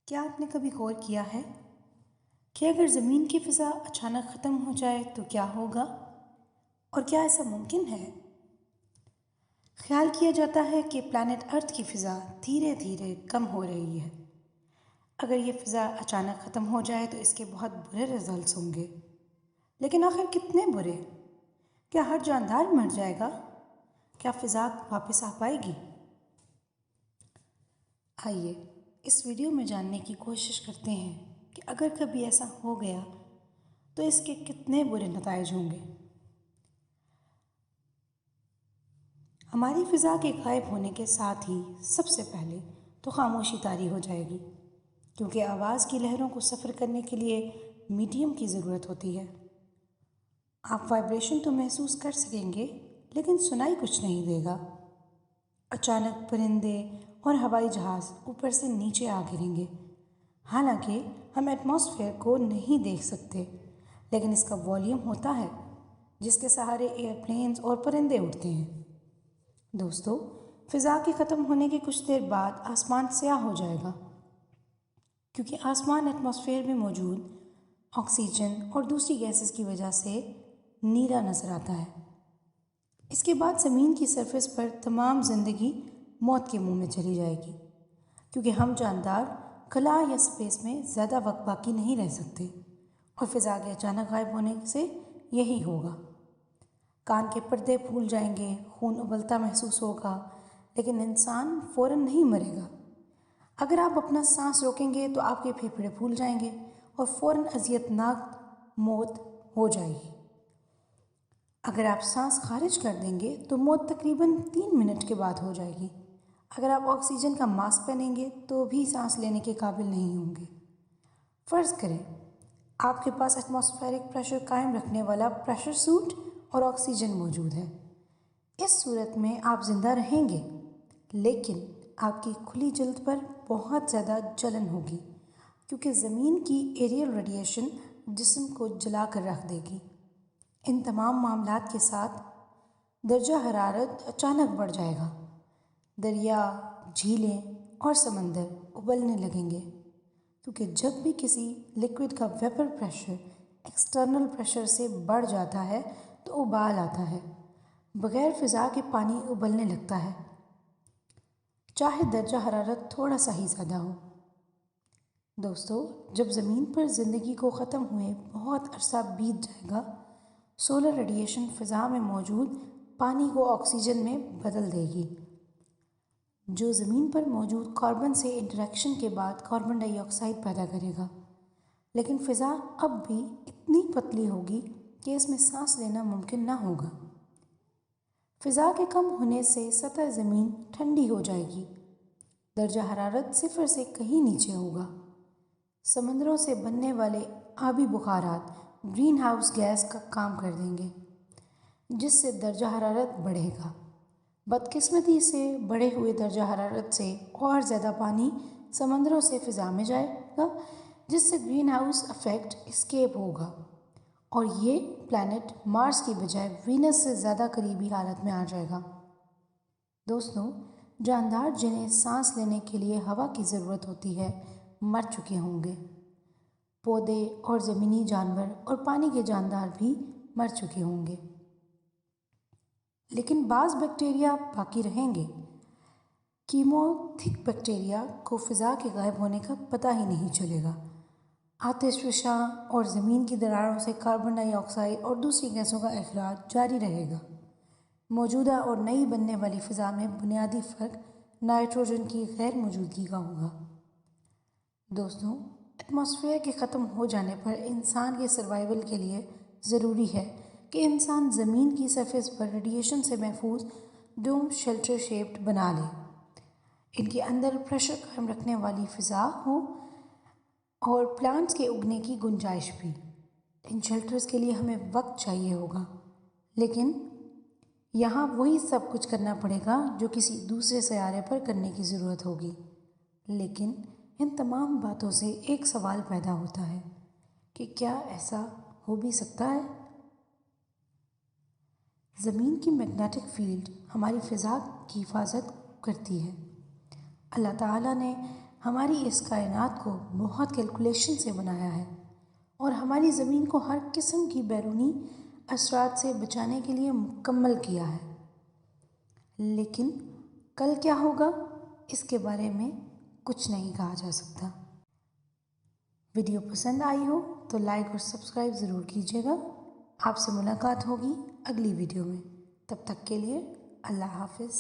کیا آپ نے کبھی غور کیا ہے کہ اگر زمین کی فضا اچانک ختم ہو جائے تو کیا ہوگا؟ اور کیا ایسا ممکن ہے؟ خیال کیا جاتا ہے کہ پلانٹ ارتھ کی فضا دھیرے دھیرے کم ہو رہی ہے۔ اگر یہ فضا اچانک ختم ہو جائے تو اس کے بہت برے رزلٹس ہوں گے۔ لیکن آخر کتنے برے؟ کیا ہر جاندار مر جائے گا؟ کیا فضا واپس آ پائے گی؟ آئیے اس ویڈیو میں جاننے کی کوشش کرتے ہیں کہ اگر کبھی ایسا ہو گیا تو اس کے کتنے برے نتائج ہوں گے۔ ہماری فضا کے غائب ہونے کے ساتھ ہی سب سے پہلے تو خاموشی طاری ہو جائے گی، کیونکہ آواز کی لہروں کو سفر کرنے کے لیے میڈیم کی ضرورت ہوتی ہے۔ آپ وائبریشن تو محسوس کر سکیں گے، لیکن سنائی کچھ نہیں دے گا۔ اچانک پرندے اور ہوائی جہاز اوپر سے نیچے آ گریں گے۔ حالانکہ ہم ایٹماسفیئر کو نہیں دیکھ سکتے، لیکن اس کا والیوم ہوتا ہے جس کے سہارے ایئر پلینز اور پرندے اڑتے ہیں۔ دوستو، فضا کے ختم ہونے کے کچھ دیر بعد آسمان سیاہ ہو جائے گا، کیونکہ آسمان ایٹماسفیئر میں موجود آکسیجن اور دوسری گیسز کی وجہ سے نیلا نظر آتا ہے۔ اس کے بعد زمین کی سرفیس پر تمام زندگی موت کے منہ میں چلی جائے گی، کیونکہ ہم جاندار خلا یا سپیس میں زیادہ وقت باقی نہیں رہ سکتے، اور فضا کے اچانک غائب ہونے سے یہی ہوگا۔ کان کے پردے پھول جائیں گے، خون ابلتا محسوس ہوگا، لیکن انسان فوراً نہیں مرے گا۔ اگر آپ اپنا سانس روکیں گے تو آپ کے پھیپھڑے پھول جائیں گے اور فوراً اذیت ناک موت ہو جائے گی۔ اگر آپ سانس خارج کر دیں گے تو موت تقریباً 3 منٹ کے بعد ہو جائے گی۔ اگر آپ آکسیجن کا ماسک پہنیں گے تو بھی سانس لینے کے قابل نہیں ہوں گے۔ فرض کریں آپ کے پاس ایٹماسفیرک پریشر قائم رکھنے والا پریشر سوٹ اور آکسیجن موجود ہے۔ اس صورت میں آپ زندہ رہیں گے، لیکن آپ کی کھلی جلد پر بہت زیادہ جلن ہوگی، کیونکہ زمین کی ایریل ریڈیشن جسم کو جلا کر رکھ دے گی۔ ان تمام معاملات کے ساتھ درجہ حرارت اچانک بڑھ جائے گا۔ دریا، جھیلیں اور سمندر ابلنے لگیں گے، کیونکہ جب بھی کسی لیکوڈ کا ویپر پریشر ایکسٹرنل پریشر سے بڑھ جاتا ہے تو ابال آتا ہے۔ بغیر فضا کے پانی ابلنے لگتا ہے، چاہے درجہ حرارت تھوڑا سا ہی زیادہ ہو۔ دوستو، جب زمین پر زندگی کو ختم ہوئے بہت عرصہ بیت جائے گا، سولر ریڈیشن فضا میں موجود پانی کو آکسیجن میں بدل دے گی، جو زمین پر موجود کاربن سے انٹریکشن کے بعد کاربن ڈائی آکسائڈ پیدا کرے گا۔ لیکن فضا اب بھی اتنی پتلی ہوگی کہ اس میں سانس لینا ممکن نہ ہوگا۔ فضا کے کم ہونے سے سطح زمین ٹھنڈی ہو جائے گی، درجہ حرارت صفر سے کہیں نیچے ہوگا۔ سمندروں سے بننے والے آبی بخارات گرین ہاؤس گیس کا کام کر دیں گے، جس سے درجہ حرارت بڑھے گا۔ بدقسمتی سے بڑھے ہوئے درجہ حرارت سے اور زیادہ پانی سمندروں سے فضا میں جائے گا، جس سے گرین ہاؤس ایفیکٹ اسکیپ ہوگا، اور یہ پلانٹ مارس کی بجائے وینس سے زیادہ قریبی حالت میں آ جائے گا۔ دوستوں، جاندار جنہیں سانس لینے کے لیے ہوا کی ضرورت ہوتی ہے مر چکے ہوں گے۔ پودے اور زمینی جانور اور پانی کے جاندار بھی مر چکے ہوں گے، لیکن بعض بیکٹیریا باقی رہیں گے۔ کیموتھک بیکٹیریا کو فضا کے غائب ہونے کا پتہ ہی نہیں چلے گا۔ آتش فشاں اور زمین کی دراڑوں سے کاربن ڈائی آکسائڈ اور دوسری گیسوں کا اخراج جاری رہے گا۔ موجودہ اور نئی بننے والی فضا میں بنیادی فرق نائٹروجن کی غیر موجودگی کا ہوگا۔ دوستوں، ایٹماسفیئر کے ختم ہو جانے پر انسان کے سروائیول کے لیے ضروری ہے کہ انسان زمین کی سرفیس پر ریڈیشن سے محفوظ ڈوم شیلٹر شیپڈ بنا لے۔ ان کے اندر پریشر قائم رکھنے والی فضا ہو اور پلانٹس کے اگنے کی گنجائش بھی۔ ان شیلٹرز کے لیے ہمیں وقت چاہیے ہوگا، لیکن یہاں وہی سب کچھ کرنا پڑے گا جو کسی دوسرے سیارے پر کرنے کی ضرورت ہوگی۔ لیکن ان تمام باتوں سے ایک سوال پیدا ہوتا ہے کہ کیا ایسا ہو بھی سکتا ہے؟ زمین کی میگنیٹک فیلڈ ہماری فضا کی حفاظت کرتی ہے۔ اللہ تعالیٰ نے ہماری اس کائنات کو بہت کیلکولیشن سے بنایا ہے اور ہماری زمین کو ہر قسم کی بیرونی اثرات سے بچانے کے لیے مکمل کیا ہے۔ لیکن کل کیا ہوگا اس کے بارے میں کچھ نہیں کہا جا سکتا۔ ویڈیو پسند آئی ہو تو لائک اور سبسکرائب ضرور کیجیے گا۔ آپ سے ملاقات ہوگی اگلی ویڈیو میں۔ تب تک کے لیے اللہ حافظ۔